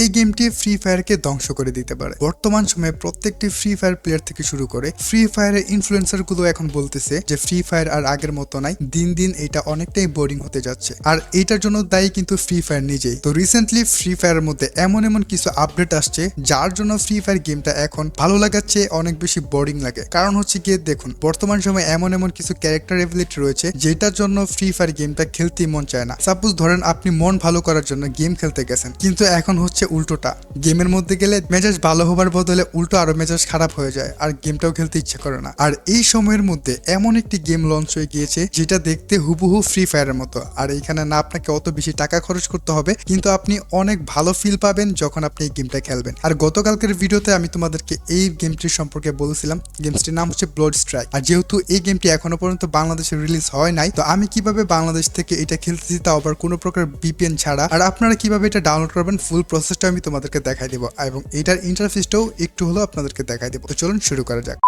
এই গেমটি ফ্রি ফায়ারকে ধ্বংস করে দিতে পারে। বর্তমান সময়ে প্রত্যেকটি ফ্রি ফায়ার প্লেয়ার থেকে শুরু করে ফ্রি ফায়ারের ইনফ্লুয়েন্সার গুলো এখন বলতেছে যে ফ্রি ফায়ার আর আগের মতো নাই, দিন দিন এটা অনেকটাই বোরিং হতে যাচ্ছে। আর এইটার জন্য দায়ী কিন্তু ফ্রি ফায়ার নিজেই। তো রিসেন্টলি ফ্রি ফায়ারের মধ্যে এমন কিছু আপডেট আসছে যার জন্য ফ্রি ফায়ার গেমটা এখন ভালো লাগাচ্ছে, অনেক বেশি বোরিং লাগে। কারণ হচ্ছে গিয়ে দেখুন, বর্তমান সময়ে এমন কিছু ক্যারেক্টার এবিলিটি রয়েছে যেটার জন্য ফ্রি ফায়ার গেমটা খেলতেই মন চায় না। সাপোজ ধরেন আপনি মন ভালো করার জন্য গেম খেলতে গেছেন, কিন্তু এখন হচ্ছে উল্টোটা, গেমের মধ্যে গেলে মেজাজ ভালো হবার বদলে উল্টো আরো মেজাজ খারাপ হয়ে যায় আর গেমটাও খেলতে ইচ্ছে করে না। আর এই সময়ের মধ্যে এমন একটি গেম লঞ্চ হয়ে গিয়েছে যেটা দেখতে হুবহু ফ্রি ফায়ারের মতো। আর এইখানে না আপনাকে অত বেশি টাকা খরচ করতে হবে, কিন্তু আপনি অনেক ভালো ফিল পাবেন যখন আপনি এই গেমটা খেলবেন। আর গতকালকের ভিডিওতে আমি তোমাদেরকে এই গেমটির সম্পর্কে বলেছিলাম, গেমটির নাম হচ্ছে ব্লাড স্ট্রাইক। আর যেহেতু এই গেমটি এখনো পর্যন্ত বাংলাদেশে রিলিজ হয় নাই, তো আমি কিভাবে বাংলাদেশ থেকে এটা খেলতেছি তাও আবার কোনো প্রকার VPN ছাড়া, আর আপনারা কিভাবে এটা ডাউনলোড করবেন ফুল প্রসেসটা আমি তোমাদেরকে দেখাই দিব এবং এটার ইন্টারফেসটাও একটু হলেও আপনাদেরকে দেখাই দিব। তো চলুন শুরু করা যাক।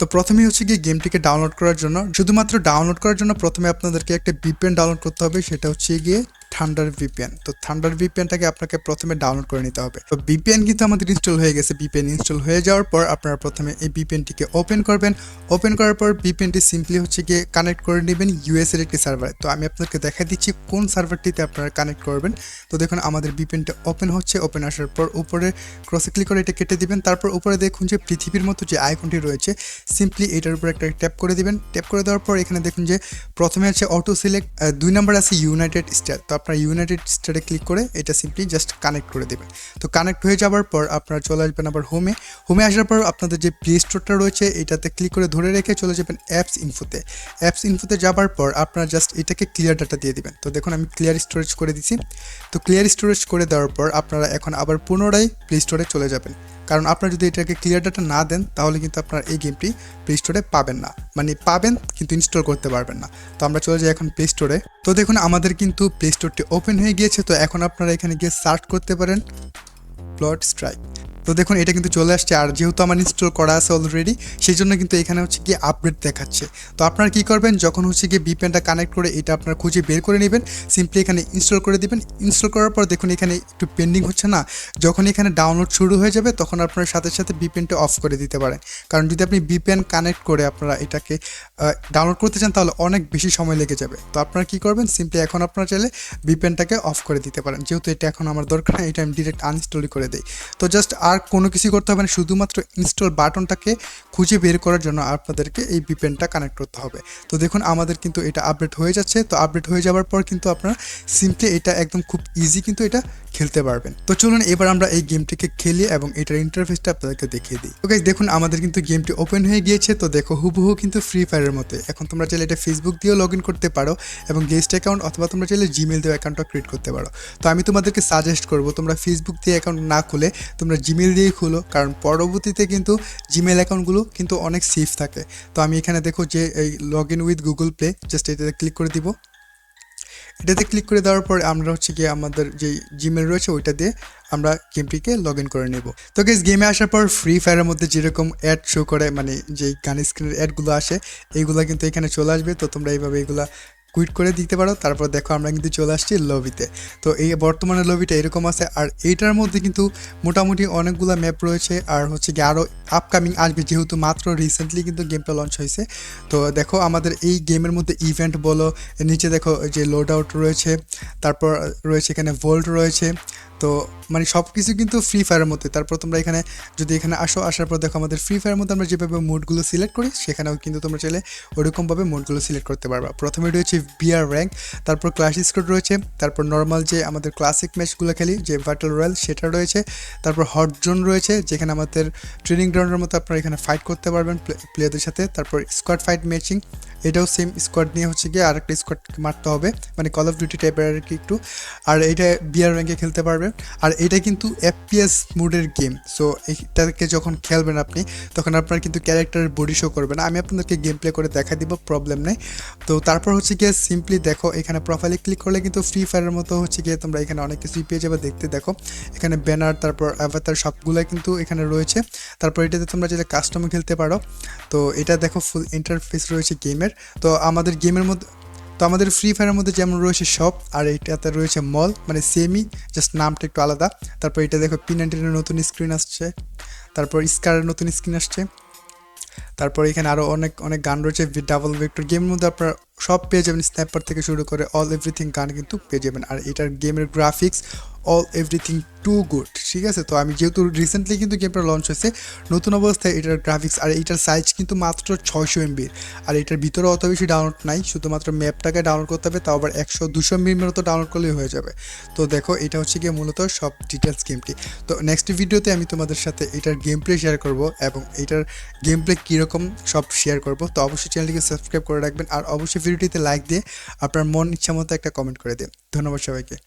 তো প্রথমেই হচ্ছে গিয়ে গেমটিকে ডাউনলোড করার জন্য, শুধুমাত্র ডাউনলোড করার জন্য প্রথমে আপনাদেরকে একটা VPN ডাউনলোড করতে হবে, সেটা হচ্ছে গিয়ে থান্ডার VPN। তো থান্ডার VPNটাকে আপনাকে প্রথমে ডাউনলোড করে নিতে হবে। তো VPN কিন্তু আমাদের ইনস্টল হয়ে গেছে। VPN ইনস্টল হয়ে যাওয়ার পর আপনারা প্রথমে এই VPNটিকে ওপেন করবেন। ওপেন করার পর VPNটি সিম্পলি হচ্ছে গিয়ে কানেক্ট করে নেবেন US এর একটি সার্ভারে। তো আমি আপনাদেরকে দেখা দিচ্ছি কোন সার্ভারটিতে আপনারা কানেক্ট করবেন। তো দেখুন আমাদের VPNটা ওপেন হচ্ছে। ওপেন আসার পর উপরে ক্রসে ক্লিক করে এটা কেটে দিবেন। তারপর উপরে দেখুন যে পৃথিবীর মতো যে আইকনটি রয়েছে, সিম্পলি এটার উপর একটা ট্যাপ করে দিবেন। ট্যাপ করে দেওয়ার পর এখানে দেখুন যে প্রথমে আছে অটো সিলেক্ট, 2 নম্বর আছে ইউনাইটেড স্টেট। তো আপনারা ইউনাইটেড স্টেটে ক্লিক করে এটা সিম্পলি জাস্ট কানেক্ট করে দেবেন। তো কানেক্ট হয়ে যাওয়ার পর আপনারা চলে আসবেন আবার হোমে আসার পর আপনাদের যে প্লে স্টোরটা রয়েছে এটাতে ক্লিক করে ধরে রেখে চলে যাবেন অ্যাপস ইনফোতে যাবার পর আপনারা জাস্ট এটাকে ক্লিয়ার ডাটা দিয়ে দিবেন। তো দেখুন আমি ক্লিয়ার স্টোরেজ করে দিছি। তো ক্লিয়ার স্টোরেজ করে দেওয়ার পর আপনারা এখন আবার পুনরায় প্লে স্টোরে চলে যাবেন, কারণ আপনারা যদি এটাকে ক্লিয়ার ডাটা না দেন তাহলে কিন্তু আপনারা এই গেমটি প্লে স্টোরে পাবেন না, মানে পাবেন কিন্তু ইনস্টল করতে পারবেন না। তো আমরা চলে যাই এখন প্লে স্টোরে। তো দেখুন আমাদের কিন্তু প্লে স্টোরটি ওপেন হয়ে গিয়েছে। তো এখন আপনারা এখানে গিয়ে সার্চ করতে পারেন ব্লাড স্ট্রাইক। তো দেখুন এটা কিন্তু চলে আসছে। আর যেহেতু আমার ইনস্টল করা আছে অলরেডি, সেই জন্য কিন্তু এখানে হচ্ছে কি আপডেট দেখাচ্ছে। তো আপনারা কি করবেন, যখন হচ্ছে গিয়ে VPNটা কানেক্ট করে এটা আপনারা খুঁজে বের করে নেবেন, সিম্পলি এখানে ইনস্টল করে দিবেন। ইনস্টল করার পর দেখুন এখানে একটু পেন্ডিং হচ্ছে না, যখন এখানে ডাউনলোড শুরু হয়ে যাবে তখন আপনারা সাথে সাথে VPNটা অফ করে দিতে পারেন। কারণ যদি আপনি VPN কানেক্ট করে আপনারা এটাকে ডাউনলোড করতে চান তাহলে অনেক বেশি সময় লেগে যাবে। তো আপনারা কি করবেন, সিম্পলি এখন আপনারা চাইলে VPNটাকে অফ করে দিতে পারেন। যেহেতু এটা এখন আমার দরকার না, এটা আমি ডিরেক্ট আনইনস্টলই করে দিই। তো জাস্ট আর কোনো কিছু করতে হবে না, শুধুমাত্র ইনস্টল বাটনটাকে খুঁজে বের করার জন্য আপনাদেরকে এই VPNটা কানেক্ট করতে হবে। তো দেখুন আমাদের কিন্তু এটা আপডেট হয়ে যাচ্ছে। তো আপডেট হয়ে যাওয়ার পর কিন্তু আপনারা সিম্পলি এটা একদম খুব ইজি কিন্তু এটা খেলতে পারবেন। তো চলুন এবার আমরা এই গেমটিকে খেলি এবং এটার ইন্টারফেসটা আপনাদেরকে দেখিয়ে দিই। ওকে দেখুন আমাদের কিন্তু গেমটি ওপেন হয়ে গিয়েছে। তো দেখো হুবহু কিন্তু ফ্রি ফায়ারের মতো। এখন তোমরা চাইলে এটা ফেসবুক দিয়েও লগ ইন করতে পারো এবং গেস্ট অ্যাকাউন্ট, অথবা তোমরা চাইলে জিমেল দিয়ে অ্যাকাউন্টটা ক্রিয়েট করতে পারো। তো আমি তোমাদেরকে সাজেস্ট করবো তোমরা ফেসবুক দিয়ে অ্যাকাউন্ট না খুলে তোমরা জিমেল দিয়েই খুলো, কারণ পরবর্তীতে কিন্তু জিমেল অ্যাকাউন্টগুলো কিন্তু অনেক সেফ থাকে। তো আমি এখানে দেখো যে এই log in with Google play, just এটাতে ক্লিক করে দিব। এটাতে ক্লিক করে দেওয়ার পর আমরা হচ্ছে গিয়ে আমাদের যে জিমেল রয়েছে ওইটা দিয়ে আমরা গেমটিকে লগ ইন করে নেব। তো গাইস গেমে আসার পর ফ্রি ফায়ারের মধ্যে যেরকম অ্যাড শো করে, মানে যেই গান স্ক্রিনের অ্যাডগুলো আসে এইগুলো কিন্তু এখানে চলে আসবে। তো তোমরা এইভাবে এগুলা কুইট করে দিতে পারো। তারপর দেখো আমরা কিন্তু চলে আসছি লবিতে। তো এই বর্তমানে লবিটা এরকম আছে। আর এইটার মধ্যে কিন্তু মোটামুটি অনেকগুলো ম্যাপ রয়েছে, আর হচ্ছে কি আরও আপকামিং আসবে, যেহেতু মাত্র রিসেন্টলি কিন্তু গেমটা লঞ্চ হয়েছে। তো দেখো আমাদের এই গেমের মধ্যে ইভেন্ট বলো, নিচে দেখো যে লোড আউট রয়েছে, তারপর রয়েছে এখানে ভোল্ট রয়েছে। তো মানে সব কিছু কিন্তু ফ্রি ফায়ারের মধ্যে। তারপর তোমরা এখানে যদি এখানে আসার পর দেখো আমাদের ফ্রি ফায়ারের মধ্যে আমরা যেভাবে মোডগুলো সিলেক্ট করি সেখানেও কিন্তু তোমরা চাইলে ওরকমভাবে মোডগুলো সিলেক্ট করতে পারবা। প্রথমে রয়েছে বিআর র্যাঙ্ক, তারপর ক্লাস স্কোর রয়েছে, তারপর নর্মাল যে আমাদের ক্লাসিক ম্যাচগুলো খেলি যে ব্যাটল রয়্যাল সেটা রয়েছে, তারপর হট জোন রয়েছে যেখানে আমাদের ট্রেনিং গ্রাউন্ডের মতো আপনারা এখানে ফাইট করতে পারবেন প্লেয়ারদের সাথে। তারপর স্কোয়াড ফাইট ম্যাচিং, এটাও সেম স্কোয়াড নিয়ে হচ্ছে গিয়ে আরেকটা স্কোয়াড মারতে হবে, মানে কল অফ ডিউটি টাইপের আর কি একটু। আর এটা বিআর র্যাঙ্কে খেলতে পারবেন। আর এটা কিন্তু FPS মোডের গেম। সো এইটাকে যখন খেলবেন আপনি তখন আপনার কিন্তু ক্যারেক্টারের বডি শো করবে না। আমি আপনাদেরকে গেম প্লে করে দেখা দিব, প্রবলেম নেই। তো তারপর হচ্ছে গিয়ে সিম্পলি দেখো এখানে প্রোফাইলে ক্লিক করলে কিন্তু ফ্রি ফায়ারের মতো হচ্ছে গিয়ে তোমরা এখানে অনেক কিছুই পেয়ে যাবে দেখতে। দেখো এখানে ব্যানার, তারপর অ্যাভাতার সবগুলো কিন্তু এখানে রয়েছে। তারপর এটাতে তোমরা যেটা কাস্টমে খেলতে পারো। তো এটা দেখো ফুল ইন্টারফেস রয়েছে গেমের। তো আমাদের গেমের মধ্যে তো আমাদের ফ্রি ফায়ারের মধ্যে যেমন রয়েছে শপ, আর এইটাতে রয়েছে মল, মানে সেমই, জাস্ট নামটা একটু আলাদা। তারপর এটা দেখো P90 নতুন স্ক্রিন আসছে, তারপর স্কারের নতুন স্ক্রিন আসছে, তারপর এখানে আরও অনেক অনেক গান রয়েছে। ডাবল ভেক্টর গেমের মধ্যে আপনার সব পেয়ে যাবেন, স্ন্যাপার থেকে শুরু করে অল এভরিথিং গান কিন্তু পেয়ে যাবেন। আর এটার গেমের graphics all everything to good, ঠিক আছে। তো আমি যেহেতু রিসেন্টলি কিন্তু গেমটা লঞ্চ হয়েছে নতুন অবস্থায়, এটার গ্রাফিক্স আর এটার সাইজ কিন্তু মাত্র 600 MB, আর এটার ভিতরে অত বেশি ডাউনলোড নাই, শুধুমাত্র ম্যাপটাকে ডাউনলোড করতে হবে, তাও আবার 100-200 MB মতো ডাউনলোড করলেই হয়ে যাবে। তো দেখো এটা হচ্ছে গিয়ে মূলত সব ডিটেলস গেমটি। তো নেক্সট ভিডিওতে আমি তোমাদের সাথে এটার গেম প্লে শেয়ার করব এবং এটার গেম প্লে কীরকম সব শেয়ার করব। তো অবশ্যই চ্যানেলটিকে সাবস্ক্রাইব করে রাখবেন, আর অবশ্যই ভিডিওটিতে লাইক দিয়ে আপনার মন ইচ্ছা মতো একটা কমেন্ট করে দিন। ধন্যবাদ সবাইকে।